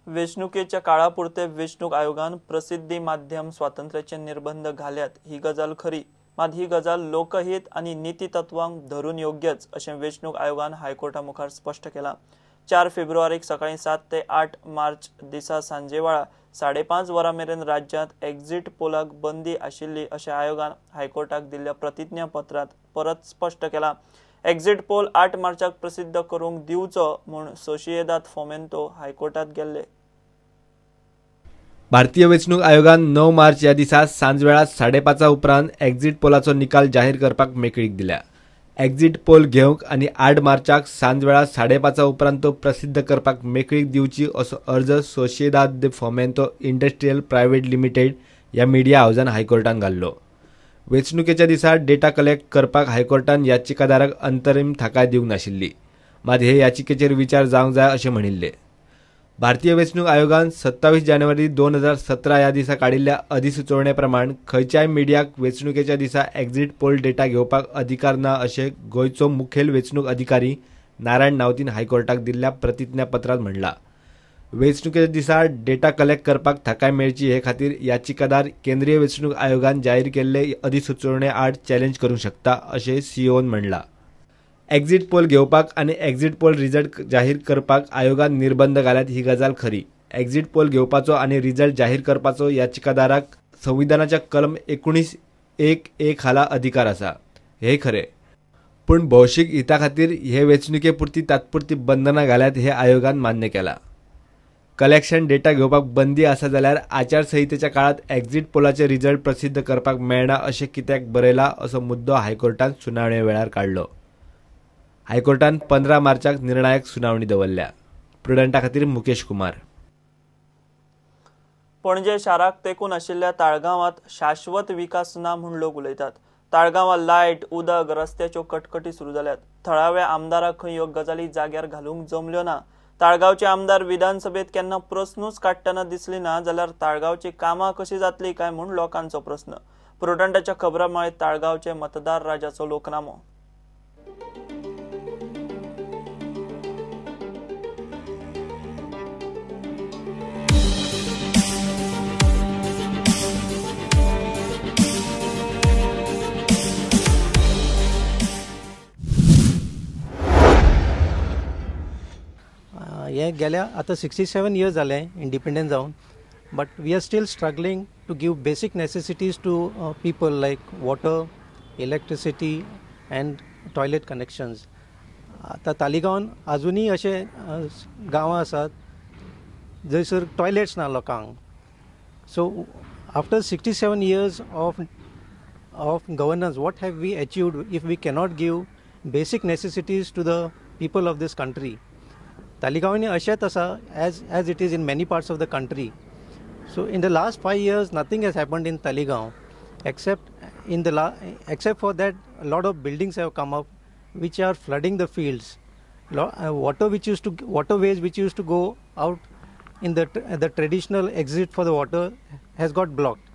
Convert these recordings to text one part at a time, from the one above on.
वेंचणुकेच्या काळापुरते वेंचणूक आयोगान प्रसिद्धी माध्यम स्वातंत्र्याचे निर्बंध घाल्यात ही गजाल खरी, मात ही गजाल लोकहित आणि नीतितत्वांक धरून योग्यच असे वेंचणूक आयोगान हायकोर्टा मुखार स्पष्ट केला। 4 फेब्रुवारीक सकाळी 7 ते 8 मार्च दिसा सांजे वेळा 5:30 वरां मेरेन राज्यात एक्झिट पोलाक बंदी आशिल्ली अशें आयोगान हायकोर्टाक दिल्ल्या प्रतिज्ञापत्रात परत स्पष्ट केला। एक्झिट पोल 8 मार्चाक प्रसिद्ध करूंक दिवचो म्हूण सोशिएदाद फोमेंतो हायकोर्टात गेल्ले। भारतीय वेंचणूक आयोगान 9 मार्च या दिसा सांजवेळा 5:30 उपरांत एक्झिट पोलाचो निकाल जाहीर करपाक मेकळीक दिल्या। एक्झिट पोल घेवंक आनी 8 मार्चाक सांजवेळा 5:30 उपरांत तो प्रसिद्ध करपाक मेकळीक दिवची असो अर्ज सोशिएदाद दे फोमेंतो इंडस्ट्रियल प्रायव्हेट लिमिटेड ह्या मिडिया हाऊसान हायकोर्टान घाल्लो। वेंचणुकेच्या दिसा डेटा कलेक्ट करपाक हायकोर्टान याचिकादाराक अंतरीम थाकाय दिवंक नाशिल्ली, मात हे याचिकेचेर विचार जावंक जाय अशें म्हणिल्ले। भारतीय वेंचणूक आयोगान 27 जानेवारी 2017 ह्या दिसा काडिल्ल्या अधिसुचोवणे प्रमाण खंयच्याय मिडियाक वेंचणुकेच्या दिसा एक्झिट पोल डेटा घेवपाक अधिकार ना अशें गोंयचो मुखेल वेंचणूक अधिकारी नारायण नावतीन हायकोर्टाक दिल्ल्या प्रतिज्ञापत्रांत म्हणला। वेंचणुकेच्या दिसा डेटा कलेक्ट करपाक थाकाय मेळची हे खातीर याचिकादार केंद्रीय वेंचणूक आयोगान जाहीर केल्ले अधिसुचोवणे आड चॅलेंज करूंक शकता अशें सीओन म्हणला। एक्झिट पोल घेवपाक आनी एक्झिट पोल रिजल्ट जाहीर करपाक आयोगान निर्बंध घाल्यात ही गजाल खरी। एक्झिट पोल घेवपाचो आनी रिजल्ट जाहीर करपाचो याचिकादाराक संविधानाच्या कलम 19(1)(1) खाला अधिकार आसा, हे खरे, पूण भौशीक हिता खातीर हे वेंचणुके पुरती तात्पुरती बंधनां घाल्यात हे आयोगान मान्य केला। कलेक्शन डेटा घेवपाक बंदी आसा जाल्यार आचारसंहितेच्या काळात एक्झिट पोलाचे रिजल्ट प्रसिद्ध करपाक मेळना अशें कित्याक बरयला असो मुद्दो हायकोर्टान सुनावणे वेळार काडलो। हायकोर्टान 15 मार्चाक निर्णायक सुनावणी दवरल्या। प्रुडंटा खातीर मुकेश कुमार। पणजे शाराक तेंकून आशिल्ल्या ताळगांवांत शाश्वत विकास ना म्हूण लोक उलयतात। ताळगांवां लायट, उदक, रस्त्याच्यो कटकटी सुरू जाल्यात। थळाव्या आमदाराक खंय ह्यो गजाली जाग्यार घालूंक जमल्यो ना। ताळगांवचे आमदार विधानसभेत केन्ना प्रस्नूच काडटना दिसली ना जाल्यार ताळगांवची कामां कशी जातली काय म्हूण लोकांचो प्रस्न। प्रुडंटाच्या खबरां माळेंत ताळगांवचे मतदार राजाचो लोकनामो। हे गेल्या आता 67 years जाले इंडिपेंडंट जावन, but we are still struggling to give basic necessities to people like water, electricity and toilet connections. आता तालिगांवान अजुनूय अशे गांवां आसात जंयसर टॉयलेट्स ना लोकांक। So after 67 years of governance, what have we achieved if we cannot give basic necessities to the people of this country? Taligaon ashet asa as it is in many parts of the country. So in the last 5 years nothing has happened in Taligaon except for that a lot of buildings have come up which are flooding the fields. Waterways which used to go out in the traditional exit for the water has got blocked.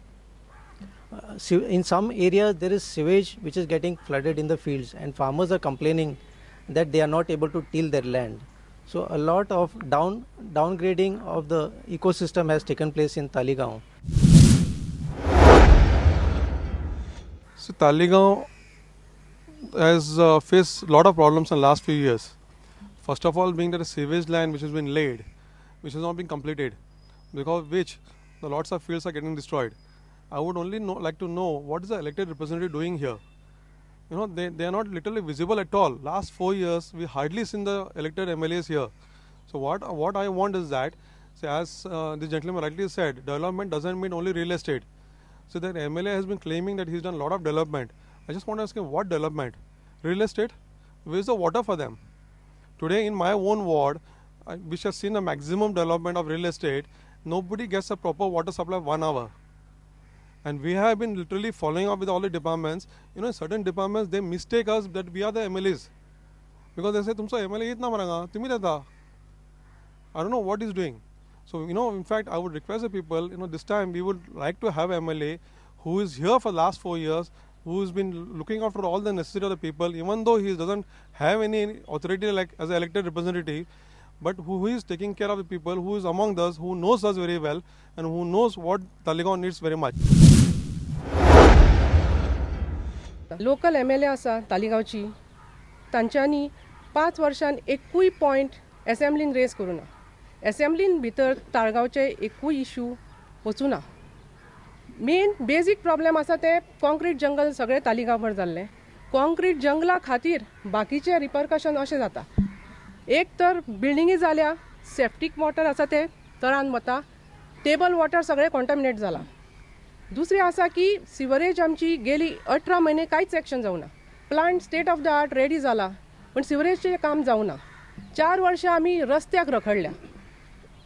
In some areas there is sewage which is getting flooded in the fields and farmers are complaining that they are not able to till their land. So a lot of downgrading of the ecosystem has taken place in Taligaon. So Taligaon has faced a lot of problems in the last few years. First of all, being that a sewage line which has been laid, which has not been completed, because of which the lots of fields are getting destroyed. I would only like to know what is the elected representative doing here. You know, they are not literally visible at all. Last 4 years, we hardly seen the elected MLAs here. So what I want is that, say, as this gentleman rightly said, development doesn't mean only real estate. So that MLA has been claiming that he's done a lot of development. I just want to ask him, what development? Real estate? Where's the water for them? Today in my own ward, which has seen the maximum development of real estate, nobody gets a proper water supply 1 hour. And we have been literally following up with all the departments. You know, certain departments, they mistake us that we are the MLAs. Because they say, tumso MLA itna maranga, tumi deta. I don't know what he's doing. So, you know, in fact, I would request the people, you know, this time we would like to have MLA who is here for the last 4 years, who's been looking after all the necessity of the people, even though he doesn't have any authority like as an elected representative. but who is taking care of the people, who is among us, who knows us very well, and who knows what Talegaon needs very much. Local MLA आसा तालिगांवची, तांच्यांनी 5 वर्षान एकूय point असेंब्लीन raise करूना. असेंब्लीन भितर ताळगांवचे एकूय issue वचूना. Main basic problem आसा ते concrete जंगल सगळे तालिगांवभर जाल्ले. Concrete जंगला खातीर बाकीचे रिपरकशन अशें जाता. एक तर बिल्डिंगी जाल्या, सेप्टीक वॉटर आसा ते तळान वता, टेबल वॉटर सगळे कॉन्टॅमिनेट जाला. दुसरी आसा की सिवरेज आमची गेली 18 म्हयने कांयच एक्शन जावना. Plant state of the art ready जाला, पण सिवरेजचें काम जावना. 4 वर्सां आमी रस्त्याक रखडल्या.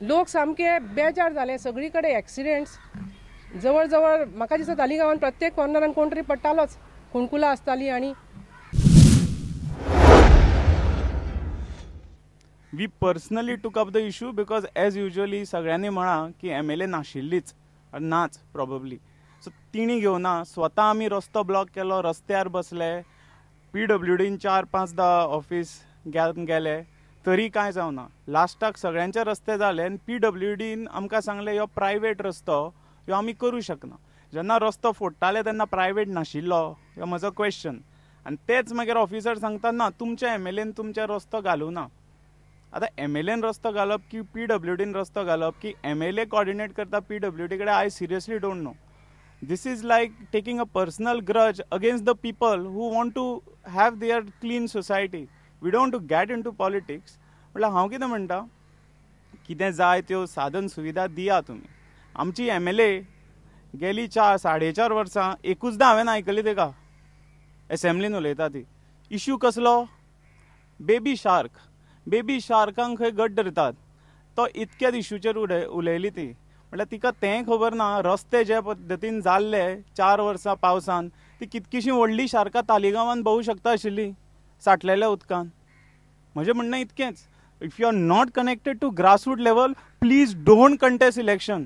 लोक सामके बेजार जाले. सगळी कडेन एक्सिडेंट्स. जवळ जवळ म्हाका दिसता तालिगांवान प्रत्येक कॉर्नरान कोण तरी पडटालोच. कुणकुलां आसतालीं आनी We personally took up the issue because as usually सगळ्यांनी म्हणा की MLA नाशिल्लीच नाच probably. सो तिणी घेवना. स्वता आमी रस्तो ब्लॉक केलो, रस्त्यार बसले, PWDन 4-5 ऑफिस गेले, तरी कांय जावना. लास्टाक सगळ्यांचे रस्ते जाले आनी PWDन आमकां सांगले ह्यो प्रायवेट रस्तो, ह्यो आमी करूं शकना. जेन्ना रस्तो फोडटाले तेन्ना प्रायवेट नाशिल्लो, ह्यो म्हजो क्वेश्चन. आनी तेच मागीर ऑफिसर सांगता ना तुमच्या MLAन तुमचे रस्तो घालूना. आता MLAन रस्तो घालप की PWDन रस्तो घालप की MLA कोऑर्डिनेट करता PWD कडेन, I seriously don't know. This is like taking a personal grudge against the people who want to have their clean society. We don't to get into politics. म्हटल्यार हांव कितें म्हणटा, कितें जाय त्यो साधन सुविधा दिया तुमी. आमची MLA गेली 4-4.5 वर्सां एकूचदां हांवें आयकली तेका असेंब्लीन उलयता ती. इश्यू कसलो? Baby shark. बेबी शार्कांक खंय गड्ड धरतात, तो इतक्याच इश्यूचेर उलयली ती. म्हटल्यार तिका तें खबर ना रस्ते जे पद्दतीन जाल्ले 4 वर्सां पावसान, ती कितकीशीं व्हडली शार्कां तालिगांवान भोवूं शकता आशिल्ली साठलेल्या उदकान. म्हजें म्हणणें इतकेंच, if you are not connected to grassroot level, please don't contest election.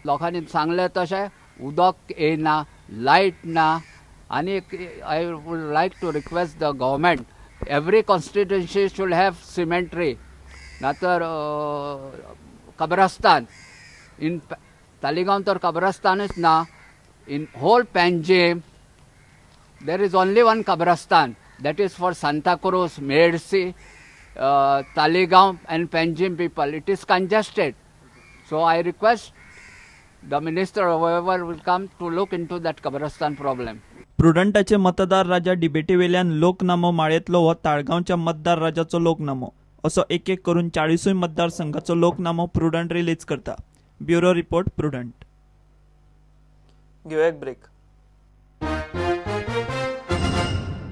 लोकांनी सांगलें तशें उदक येना, लायट ना. आणि I would like to request the government, every constituency should have cemetery. नातर कब्रस्तान. In Talegaon तर कब्रस्तानच ना. In whole Panjim there is only one kabristan, that is for Santa Cruz, Medsi, Talegaon and Panjim people. It is congested. So I request the minister or whoever will come to look into that kabristan problem. प्रुडंटाचे मतदार राजा डिबेटी वेल्यान लोकनामो माळेंतलो हो ताळगांवच्या मतदार राजाचो लोकनामो. असो एक एक करून 40 मतदारसंघाचो लोकनामो prudent release करता. Bureau report, prudent. घेऊ एक ब्रेक.